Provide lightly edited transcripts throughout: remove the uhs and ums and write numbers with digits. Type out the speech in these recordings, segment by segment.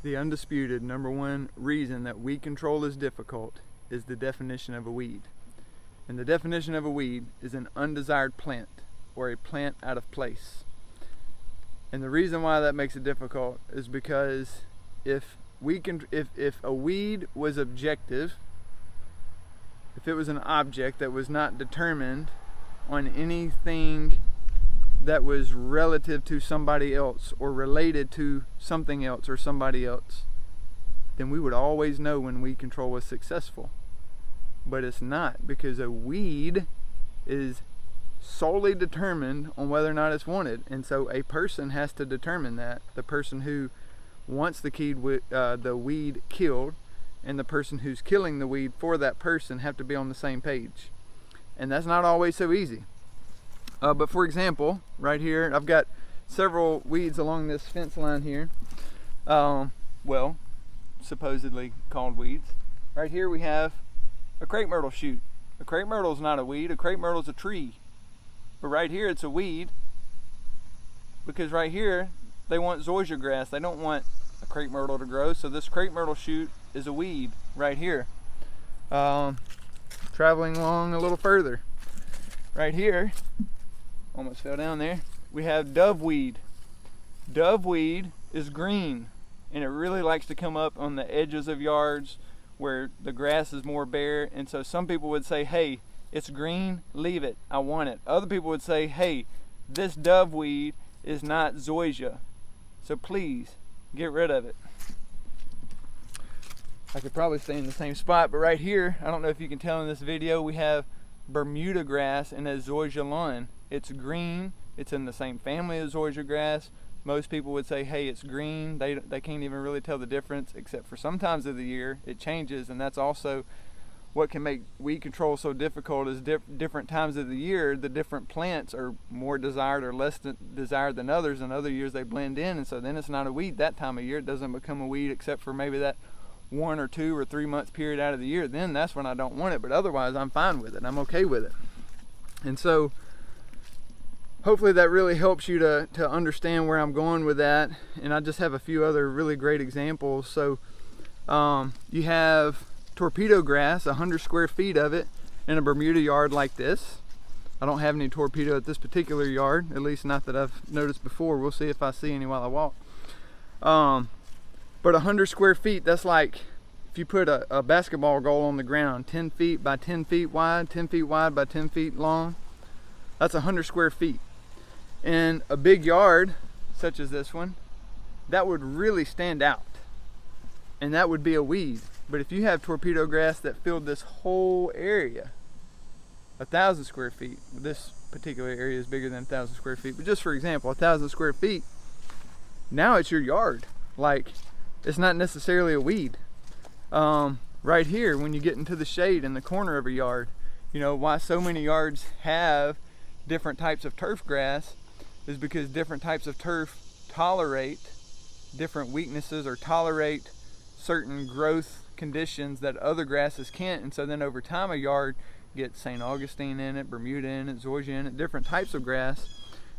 The undisputed number one reason that weed control is difficult is the definition of a weed. And the definition of a weed is an undesired plant or a plant out of place. And the reason why that makes it difficult is because if a weed was objective, if it was an object that was not determined on anything that was relative to somebody else or related to something else or somebody else, then we would always know when weed control was successful. But it's not, because a weed is solely determined on whether or not it's wanted, and so a person has to determine that. The person who wants the weed killed and the person who's killing the weed for that person have to be on the same page, and that's not always so easy. But for example, right here, I've got several weeds along this fence line here. Well, supposedly called weeds. Right here we have a crepe myrtle shoot. A crepe myrtle is not a weed. A crepe myrtle is a tree. But right here it's a weed because right here they want zoysia grass. They don't want a crepe myrtle to grow. So this crepe myrtle shoot is a weed right here. Traveling along a little further. Right here, almost fell down there, we have doveweed. Doveweed is green, and it really likes to come up on the edges of yards where the grass is more bare. And so some people would say, hey, it's green, leave it, I want it. Other people would say, hey, this doveweed is not zoysia, so please get rid of it. I could probably stay in the same spot, but right here, I don't know if you can tell in this video, we have Bermuda grass and a zoysia lawn. It's green, it's in the same family as zoysia grass. Most people would say, hey, it's green. They can't even really tell the difference, except for some times of the year it changes, and that's also what can make weed control so difficult. Is different times of the year, the different plants are more desired or less desired than others, and other years they blend in, and so then it's not a weed that time of year. It doesn't become a weed except for maybe that 1 or 2 or 3 months period out of the year. Then that's when I don't want it, but otherwise I'm fine with it. I'm okay with it. And so hopefully that really helps you to understand where I'm going with that. And I just have a few other really great examples. So you have torpedo grass, 100 square feet of it in a Bermuda yard like this. I don't have any torpedo at this particular yard, at least not that I've noticed before. We'll see if I see any while I walk. But 100 square feet, that's like if you put a basketball goal on the ground, 10 feet by 10 feet wide, 10 feet wide by 10 feet long. That's 100 square feet. In a big yard, such as this one, that would really stand out. And that would be a weed. But if you have torpedo grass that filled this whole area, 1,000 square feet, this particular area is bigger than 1,000 square feet, but just for example, 1,000 square feet, now it's your yard. Like, it's not necessarily a weed. Right here, when you get into the shade in the corner of a yard, you know why so many yards have different types of turf grass is because different types of turf tolerate different weaknesses or tolerate certain growth conditions that other grasses can't. And so then over time a yard gets St. Augustine in it, Bermuda in it, zoysia in it, different types of grass.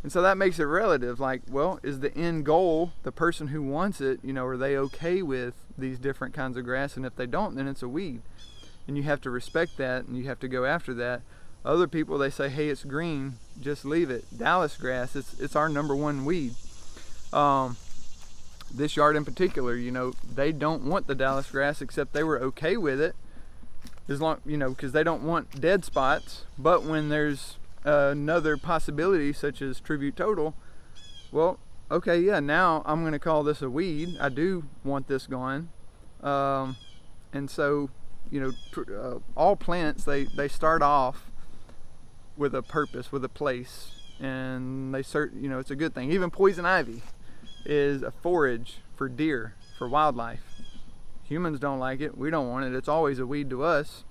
And so that makes it relative. Like, well, is the end goal, the person who wants it, you know, are they okay with these different kinds of grass? And if they don't, then it's a weed. And you have to respect that, and you have to go after that. Other people, they say, hey, it's green, just leave it. Dallas grass, it's our number one weed. This yard in particular, you know, they don't want the Dallas grass, except they were okay with it, as long, you know, because they don't want dead spots. But when there's another possibility, such as Tribute Total, well, okay, yeah, now I'm going to call this a weed. I do want this gone. And so, you know, all plants, they start off with a purpose, with a place, and you know, it's a good thing. Even poison ivy is a forage for deer, for wildlife. Humans don't like it, we don't want it, it's always a weed to us.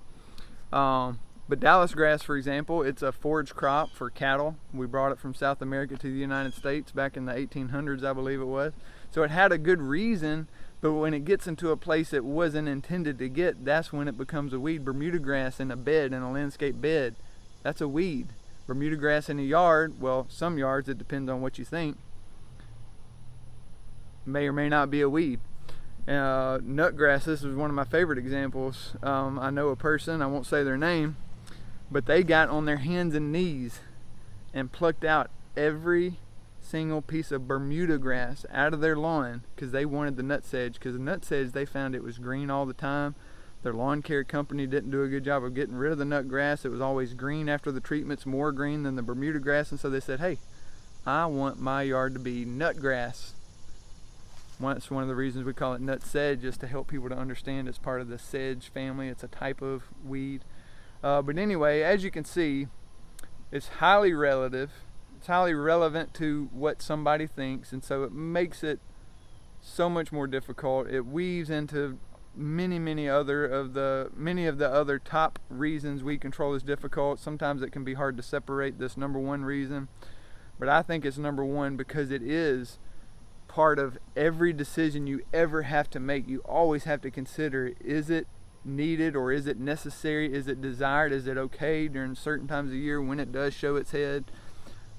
But Dallas grass, for example, it's a forage crop for cattle. We brought it from South America to the United States back in the 1800s, I believe it was. So it had a good reason, but when it gets into a place it wasn't intended to get, that's when it becomes a weed. Bermuda grass in a bed, in a landscape bed, that's a weed. Bermuda grass in a yard, well, some yards, it depends on what you think, may or may not be a weed. Nutgrass, this was one of my favorite examples. I know a person, I won't say their name, but they got on their hands and knees and plucked out every single piece of Bermuda grass out of their lawn because they wanted the nut sedge, because the nut sedge, they found it was green all the time. Their lawn care company didn't do a good job of getting rid of the nut grass. It was always green after the treatments, more green than the Bermuda grass, and so they said, hey, I want my yard to be nut grass. That's one of the reasons we call it nut sedge, just to help people to understand it's part of the sedge family. It's a type of weed. But anyway, as you can see, it's highly relative. It's highly relevant to what somebody thinks, and so it makes it so much more difficult. It weaves into many of the other top reasons weed control is difficult. Sometimes it can be hard to separate this number one reason, but I think it's number one because it is part of every decision you ever have to make. You always have to consider, is it needed or is it necessary? Is it desired? Is it okay during certain times of year when it does show its head?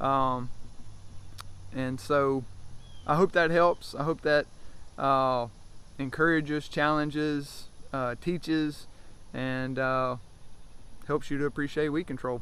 And so I hope that helps. I hope that encourages, challenges, teaches, and helps you to appreciate weed control.